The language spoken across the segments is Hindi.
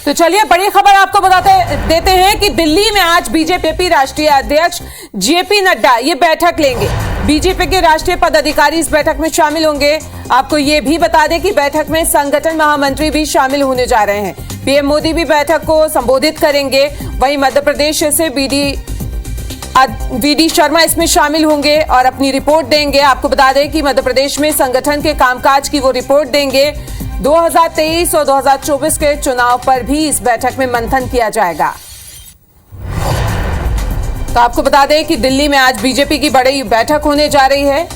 तो चलिए बड़ी खबर आपको बताते देते हैं कि दिल्ली में आज बीजेपी राष्ट्रीय अध्यक्ष जेपी नड्डा ये बैठक लेंगे। बीजेपी के राष्ट्रीय पदाधिकारी इस बैठक में शामिल होंगे। आपको ये भी बता दें कि बैठक में संगठन महामंत्री भी शामिल होने जा रहे हैं। पीएम मोदी भी बैठक को संबोधित करेंगे। वहीं मध्य प्रदेश से वीडी शर्मा इसमें शामिल होंगे और अपनी रिपोर्ट देंगे। आपको बता दें कि मध्य प्रदेश में संगठन के कामकाज की वो रिपोर्ट देंगे। 2023 और 2024 के चुनाव पर भी इस बैठक में मंथन किया जाएगा। तो आपको बता दें कि दिल्ली में आज बीजेपी की बड़ी बैठक होने जा रही है।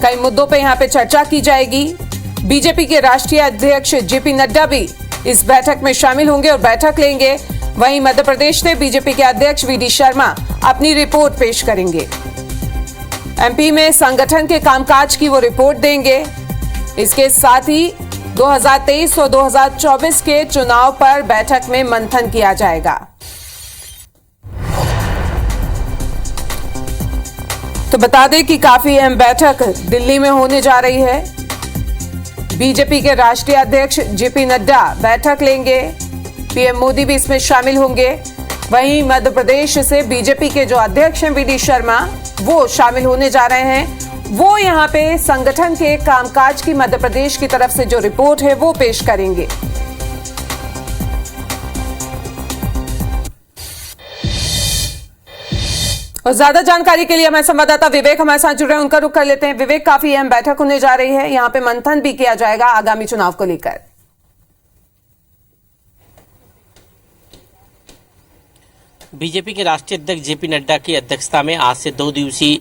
कई मुद्दों पे यहां पे चर्चा की जाएगी। बीजेपी के राष्ट्रीय अध्यक्ष जेपी नड्डा भी इस बैठक में शामिल होंगे और बैठक लेंगे। वहीं मध्य प्रदेश से बीजेपी के अध्यक्ष वीडी शर्मा अपनी रिपोर्ट पेश करेंगे। एमपी में संगठन के कामकाज की वो रिपोर्ट देंगे। इसके साथ ही 2023 और 2024 के चुनाव पर बैठक में मंथन किया जाएगा। तो बता दें कि काफी अहम बैठक दिल्ली में होने जा रही है। बीजेपी के राष्ट्रीय अध्यक्ष जेपी नड्डा बैठक लेंगे। पीएम मोदी भी इसमें शामिल होंगे। वहीं मध्य प्रदेश से बीजेपी के जो अध्यक्ष हैं वीडी शर्मा वो शामिल होने जा रहे हैं। वो यहां पे संगठन के कामकाज की मध्य प्रदेश की तरफ से जो रिपोर्ट है वो पेश करेंगे। और ज्यादा जानकारी के लिए हमारे संवाददाता विवेक हमारे साथ जुड़ रहे हैं, उनका रुख कर लेते हैं। विवेक, काफी अहम बैठक होने जा रही है, यहां पे मंथन भी किया जाएगा आगामी चुनाव को लेकर। बीजेपी के राष्ट्रीय अध्यक्ष जेपी नड्डा की अध्यक्षता में आज से 2 दिवसीय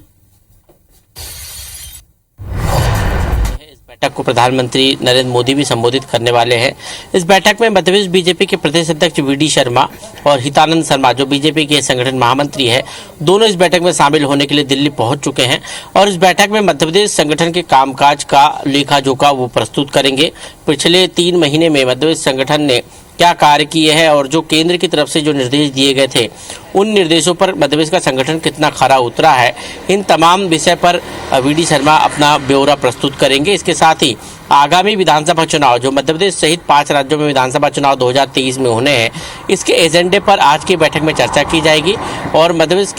बैठक को प्रधानमंत्री नरेंद्र मोदी भी संबोधित करने वाले हैं। इस बैठक में मध्य प्रदेश बीजेपी के प्रदेश अध्यक्ष वीडी शर्मा और हितानंद शर्मा जो बीजेपी के संगठन महामंत्री है, दोनों इस बैठक में शामिल होने के लिए दिल्ली पहुंच चुके हैं और इस बैठक में मध्य प्रदेश संगठन के कामकाज का लेखा जोखा वो प्रस्तुत करेंगे। पिछले 3 महीने में मध्य प्रदेश संगठन ने क्या कार्य किए हैं और जो केंद्र की तरफ से जो निर्देश दिए गए थे उन निर्देशों पर मध्य प्रदेश का संगठन कितना खरा उतरा है, इन तमाम विषय पर वीडी शर्मा अपना ब्यौरा प्रस्तुत करेंगे। इसके साथ ही आगामी विधानसभा चुनाव जो मध्य प्रदेश सहित 5 राज्यों में विधानसभा चुनाव 2023 में होने हैं, इसके एजेंडे पर आज की बैठक में चर्चा की जाएगी और मध्य प्रदेश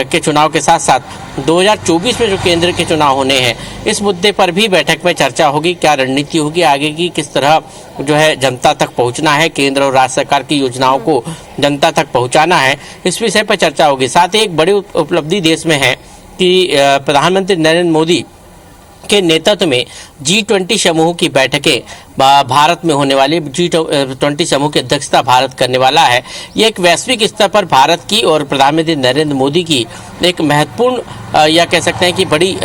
के चुनाव के साथ साथ 2024 में जो केंद्र के चुनाव होने हैं इस मुद्दे पर भी बैठक में चर्चा होगी। क्या रणनीति होगी आगे की, किस तरह जो है जनता तक पहुंचना है, केंद्र और राज्य सरकार की योजनाओं को जनता तक पहुंचाना है, इस विषय पर चर्चा होगी। साथ ही एक बड़ी उपलब्धि देश में है कि प्रधानमंत्री नरेंद्र मोदी के नेतृत्व में G20 समूह की बैठकें भारत में होने वाली G20 समूह की अध्यक्षता भारत करने वाला है। ये एक वैश्विक स्तर पर भारत की और प्रधानमंत्री नरेंद्र मोदी की एक महत्वपूर्ण या कह सकते हैं कि बड़ी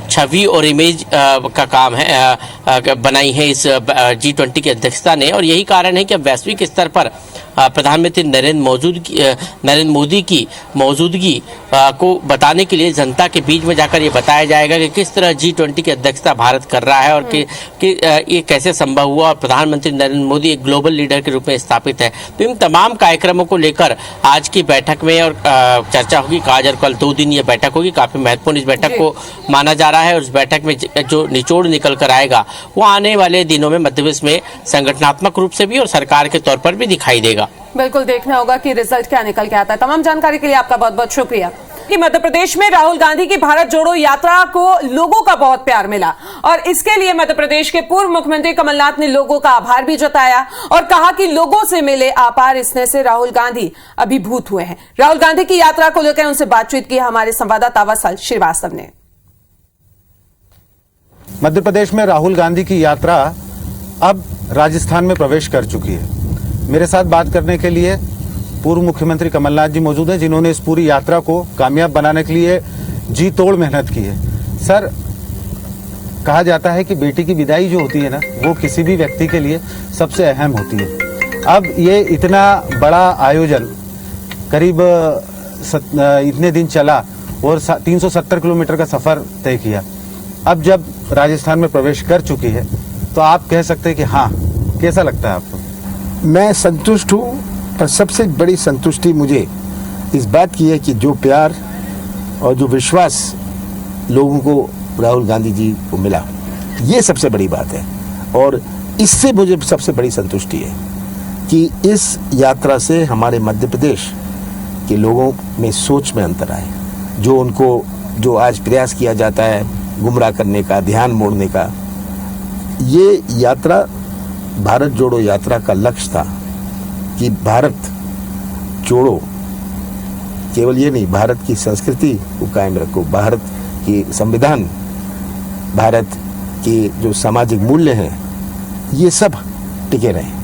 छवि और इमेज का काम है बनाई है इस G20 की अध्यक्षता ने। और यही कारण है कि अब वैश्विक स्तर पर प्रधानमंत्री नरेंद्र मोदी की मौजूदगी को बताने के लिए जनता के बीच में जाकर ये बताया जाएगा कि किस तरह G20 की अध्यक्षता भारत कर रहा है और कि ये कैसे संभव हुआ और प्रधानमंत्री नरेंद्र मोदी एक ग्लोबल लीडर के रूप में स्थापित है। तो इन तमाम कार्यक्रमों को लेकर आज की बैठक में और चर्चा होगी। आज और कल 2 दिन ये बैठक होगी। काफी महत्वपूर्ण इस बैठक को माना जा रहा है और इस बैठक में जो निचोड़ निकल कर आएगा वो आने वाले दिनों में मध्य प्रदेश में संगठनात्मक रूप से भी और सरकार के तौर पर भी दिखाई देगा। बिल्कुल देखना होगा कि रिजल्ट क्या निकल के आता है। तमाम जानकारी के लिए आपका बहुत बहुत शुक्रिया। कि मध्य प्रदेश में राहुल गांधी की भारत जोड़ो यात्रा को लोगों का बहुत प्यार मिला और इसके लिए मध्य प्रदेश के पूर्व मुख्यमंत्री कमलनाथ ने लोगों का आभार भी जताया और कहा कि लोगों से मिले अपार स्नेह से राहुल गांधी अभिभूत हुए हैं। राहुल गांधी की यात्रा को लेकर उनसे बातचीत की हमारे संवाददाता वत्सल श्रीवास्तव ने। मध्य प्रदेश में राहुल गांधी की यात्रा अब राजस्थान में प्रवेश कर चुकी है। मेरे साथ बात करने के लिए पूर्व मुख्यमंत्री कमलनाथ जी मौजूद हैं, जिन्होंने इस पूरी यात्रा को कामयाब बनाने के लिए जी तोड़ मेहनत की है। सर, कहा जाता है कि बेटी की विदाई जो होती है ना, वो किसी भी व्यक्ति के लिए सबसे अहम होती है। अब ये इतना बड़ा आयोजन करीब इतने दिन चला और 370 किलोमीटर का सफर तय किया। अब जब राजस्थान में प्रवेश कर चुकी है तो आप कह सकते हैं कि हाँ, कैसा लगता है आपको? मैं संतुष्ट हूँ, पर सबसे बड़ी संतुष्टि मुझे इस बात की है कि जो प्यार और जो विश्वास लोगों को राहुल गांधी जी को मिला, ये सबसे बड़ी बात है और इससे मुझे सबसे बड़ी संतुष्टि है। कि इस यात्रा से हमारे मध्य प्रदेश के लोगों में सोच में अंतर आए। जो आज प्रयास किया जाता है गुमराह करने का, ध्यान मोड़ने का, ये यात्रा भारत जोड़ो यात्रा का लक्ष्य था कि भारत जोड़ो, केवल ये नहीं, भारत की संस्कृति को कायम रखो, भारत की संविधान, भारत के जो सामाजिक मूल्य हैं, ये सब टिके रहे।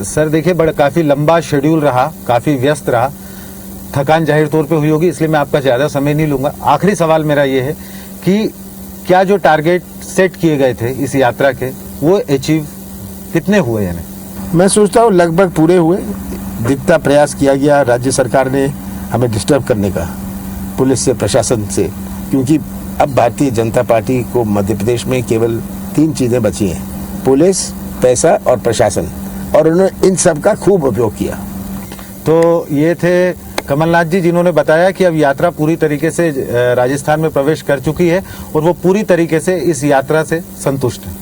सर देखिए, काफ़ी लंबा शेड्यूल रहा, काफ़ी व्यस्त रहा, थकान जाहिर तौर पे हुई होगी, इसलिए मैं आपका ज़्यादा समय नहीं लूँगा। आखिरी सवाल मेरा ये है कि क्या जो टारगेट सेट किए गए थे इस यात्रा के, वो अचीव कितने हुए? यानी मैं सोचता हूँ लगभग पूरे हुए। जितना प्रयास किया गया राज्य सरकार ने हमें डिस्टर्ब करने का, पुलिस से, प्रशासन से, क्योंकि अब भारतीय जनता पार्टी को मध्य प्रदेश में केवल 3 चीज़ें बची हैं, पुलिस, पैसा और प्रशासन, और उन्होंने इन सब का खूब उपयोग किया। तो ये थे कमलनाथ जी, जिन्होंने बताया कि अब यात्रा पूरी तरीके से राजस्थान में प्रवेश कर चुकी है और वो पूरी तरीके से इस यात्रा से संतुष्ट है।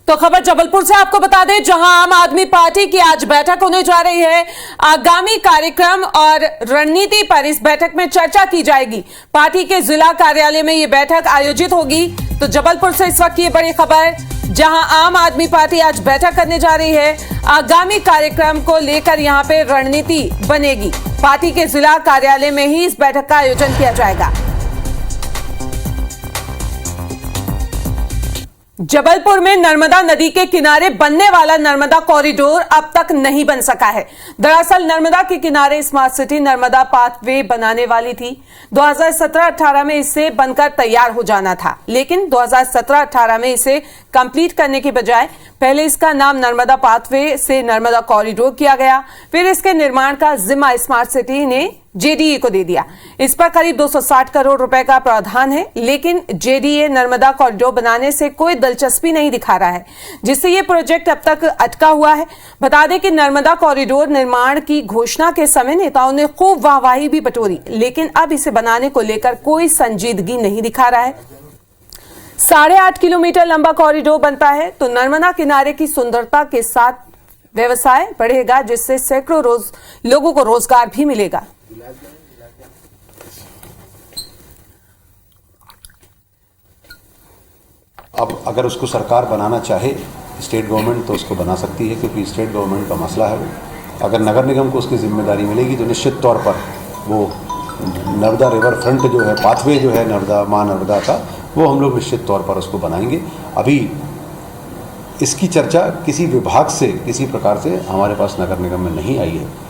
तो खबर जबलपुर से आपको बता दें, जहां आम आदमी पार्टी की आज बैठक होने जा रही है। आगामी कार्यक्रम और रणनीति पर इस बैठक में चर्चा की जाएगी। पार्टी के जिला कार्यालय में यह बैठक आयोजित होगी। तो जबलपुर से इस वक्त की बड़ी खबर, जहां आम आदमी पार्टी आज बैठक करने जा रही है। आगामी कार्यक्रम को लेकर यहां पे रणनीति बनेगी। पार्टी के जिला कार्यालय में ही इस बैठक का आयोजन किया जाएगा। जबलपुर में नर्मदा नदी के किनारे बनने वाला नर्मदा कॉरिडोर अब तक नहीं बन सका है। दरअसल नर्मदा के किनारे स्मार्ट सिटी नर्मदा पाथवे बनाने वाली थी। 2017-18 में इसे बनकर तैयार हो जाना था, लेकिन 2017-18 में इसे कंप्लीट करने के बजाय पहले इसका नाम नर्मदा पाथवे से नर्मदा कॉरिडोर किया गया। फिर इसके निर्माण का जिम्मा स्मार्ट सिटी ने जेडीए को दे दिया। इस पर करीब 260 करोड़ रुपए का प्रावधान है, लेकिन जेडीए नर्मदा कॉरिडोर बनाने से कोई दिलचस्पी नहीं दिखा रहा है, जिससे ये प्रोजेक्ट अब तक अटका हुआ है। बता दें कि नर्मदा कॉरिडोर निर्माण की घोषणा के समय नेताओं ने खूब वाहवाही भी बटोरी, लेकिन अब इसे बनाने को लेकर कोई संजीदगी नहीं दिखा रहा है। 8.5 किलोमीटर लंबा कॉरिडोर बनता है तो नर्मदा किनारे की सुंदरता के साथ व्यवसाय बढ़ेगा, जिससे सैकड़ों लोगों को रोजगार भी मिलेगा। अब अगर उसको सरकार बनाना चाहे, स्टेट गवर्नमेंट, तो उसको बना सकती है, क्योंकि स्टेट गवर्नमेंट का मसला है वो। अगर नगर निगम को उसकी जिम्मेदारी मिलेगी तो निश्चित तौर पर वो नर्मदा रिवर फ्रंट जो है, पाथवे जो है नर्मदा, माँ नर्मदा का, वो हम लोग निश्चित तौर पर उसको बनाएंगे। अभी इसकी चर्चा किसी विभाग से, किसी प्रकार से हमारे पास नगर निगम में नहीं आई है।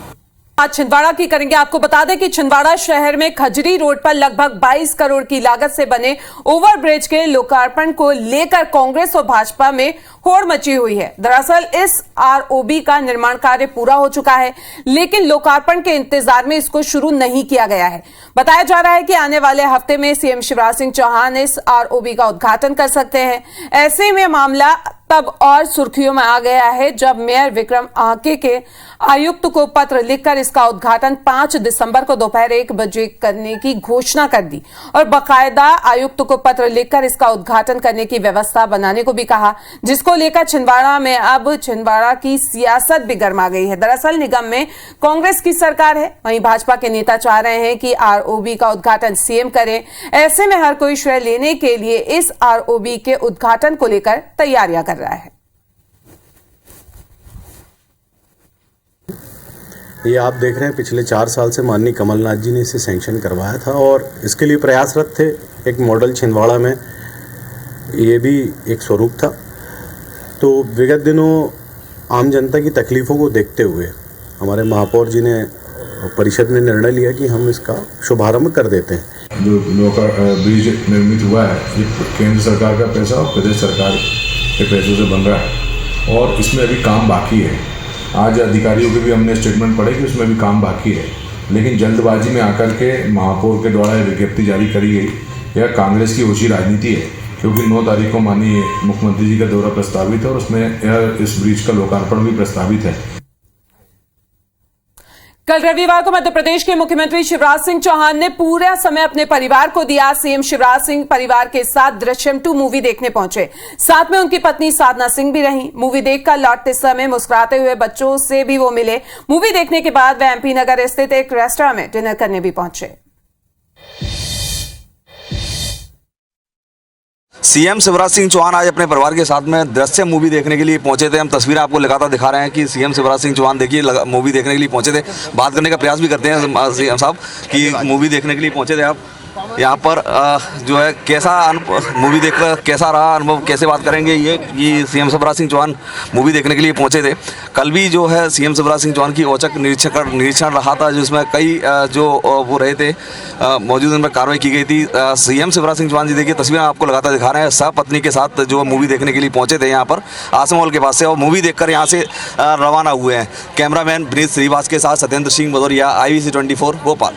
आज छिंदवाड़ा की करेंगे। आपको बता दें कि छिंदवाड़ा शहर में खजरी रोड पर लगभग 22 करोड़ की लागत से बने ओवरब्रिज के लोकार्पण को लेकर कांग्रेस और भाजपा में होड़ मची हुई है। दरअसल इस आरओबी का निर्माण कार्य पूरा हो चुका है, लेकिन लोकार्पण के इंतजार में इसको शुरू नहीं किया गया है। बताया जा रहा है कि आने वाले हफ्ते में सीएम शिवराज सिंह चौहान इस आरओबी का उद्घाटन कर सकते हैं। ऐसे में मामला तब और सुर्खियों में आ गया है जब मेयर विक्रम आके के आयुक्त को पत्र लिखकर इसका उद्घाटन 5 दिसंबर को दोपहर 1 बजे करने की घोषणा कर दी और बकायदा आयुक्त को पत्र लिखकर इसका उद्घाटन करने की व्यवस्था बनाने को भी कहा, जिसको लेकर छिंदवाड़ा में अब छिंदवाड़ा की सियासत भी गर्मा गई है। दरअसल निगम में कांग्रेस की सरकार है, वहीं भाजपा के नेता चाह रहे हैं कि आरओबी का उद्घाटन सीएम करें। ऐसे में हर कोई श्रेय लेने के लिए इस आरओबी के उद्घाटन को लेकर तैयारियां कर रहा है। ये आप देख रहे हैं, पिछले 4 साल से माननीय कमलनाथ जी ने इसे सैंक्शन करवाया था और इसके लिए प्रयासरत थे। एक मॉडल छिंदवाड़ा में ये भी एक स्वरूप था। तो विगत दिनों आम जनता की तकलीफ़ों को देखते हुए हमारे महापौर जी ने, परिषद ने निर्णय लिया कि हम इसका शुभारंभ कर देते हैं। जो ब्रिज निर्मित हुआ है, ये केंद्र सरकार का पैसा और प्रदेश सरकार के पैसों से बन रहा है और इसमें अभी काम बाकी है। आज अधिकारियों के भी हमने स्टेटमेंट पढ़े कि उसमें भी काम बाकी है, लेकिन जल्दबाजी में आकर के महापौर के द्वारा विज्ञप्ति जारी करी गई। यह कांग्रेस की ओछी राजनीति है, क्योंकि 9 तारीख को माननीय मुख्यमंत्री जी का दौरा प्रस्तावित है और उसमें इस ब्रिज का लोकार्पण भी प्रस्तावित है। कल रविवार को मध्य प्रदेश के मुख्यमंत्री शिवराज सिंह चौहान ने पूरा समय अपने परिवार को दिया। सीएम शिवराज सिंह परिवार के साथ दृश्यम 2 मूवी देखने पहुंचे। साथ में उनकी पत्नी साधना सिंह भी रहीं। मूवी देखकर लौटते समय मुस्कुराते हुए बच्चों से भी वो मिले। मूवी देखने के बाद वे एमपी नगर स्थित एक रेस्टोरेंट में डिनर करने भी पहुंचे। सीएम शिवराज सिंह चौहान आज अपने परिवार के साथ में दृश्यम मूवी देखने के लिए पहुंचे थे। हम तस्वीरें आपको लगातार दिखा रहे हैं कि सीएम शिवराज सिंह चौहान देखिए मूवी देखने के लिए पहुंचे थे। बात करने का प्रयास भी करते हैं सीएम साहब कि मूवी देखने के लिए पहुंचे थे आप यहाँ पर जो है कैसा मूवी देखकर कैसा रहा अनुभव, कैसे बात करेंगे ये सीएम शिवराज सिंह चौहान मूवी देखने के लिए पहुंचे थे। कल भी जो है सीएम शिवराज सिंह चौहान की औचक निरीक्षण रहा था जिसमें कई जो वो रहे थे मौजूद उन पर कार्रवाई की गई थी। सीएम शिवराज सिंह चौहान जी देखिए तस्वीरें आपको लगातार दिखा रहे हैं। सपत्नी के साथ जो मूवी देखने के लिए पहुंचे थे यहाँ पर आसम हॉल के पास से और मूवी देखकर यहाँ से रवाना हुए हैं। कैमरामैन विनीत श्रीवास के साथ सत्येंद्र सिंह भदौरिया, IBC 24 भोपाल।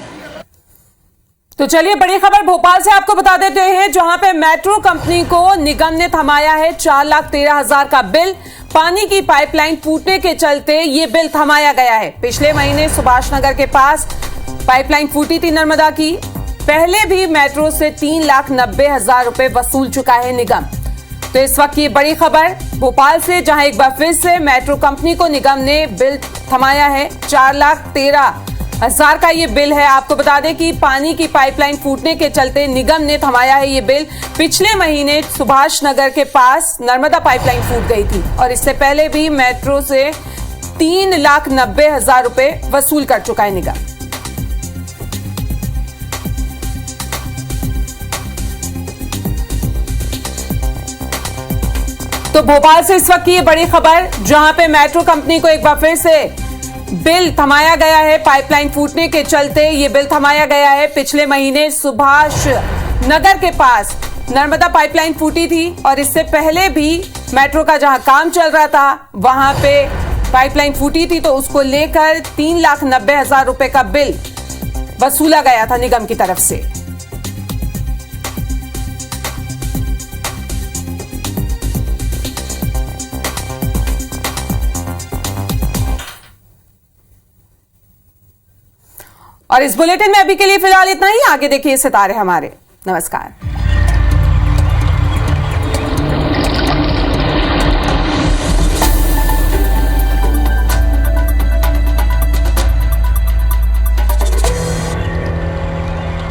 तो चलिए बड़ी खबर भोपाल से आपको बता देते हैं, जहां पे मेट्रो कंपनी को निगम ने थमाया है 4,13,000 का बिल। पानी की पाइपलाइन फूटने के चलते ये बिल थमाया गया है। पिछले महीने सुभाष नगर के पास पाइपलाइन फूटी थी नर्मदा की। पहले भी मेट्रो से 3,90,000 रुपए वसूल चुका है निगम। तो इस वक्त ये बड़ी खबर भोपाल से, जहां एक बार फिर से मेट्रो कंपनी को निगम ने बिल थमाया है। 4,13,000 का ये बिल है। आपको बता दें कि पानी की पाइपलाइन फूटने के चलते निगम ने थमाया है ये बिल। पिछले महीने सुभाष नगर के पास नर्मदा पाइपलाइन फूट गई थी और इससे पहले भी मेट्रो से 3,90,000 रुपए वसूल कर चुका है निगम। तो भोपाल से इस वक्त की ये बड़ी खबर, जहां पे मेट्रो कंपनी को एक बार फिर से बिल थमाया गया है। पाइपलाइन फूटने के चलते ये बिल थमाया गया है। पिछले महीने सुभाष नगर के पास नर्मदा पाइपलाइन फूटी थी और इससे पहले भी मेट्रो का जहां काम चल रहा था वहां पे पाइपलाइन फूटी थी, तो उसको लेकर 3,90,000 रुपए का बिल वसूला गया था निगम की तरफ से। और इस बुलेटिन में अभी के लिए फिलहाल इतना ही। आगे देखिए सितारे हमारे। नमस्कार।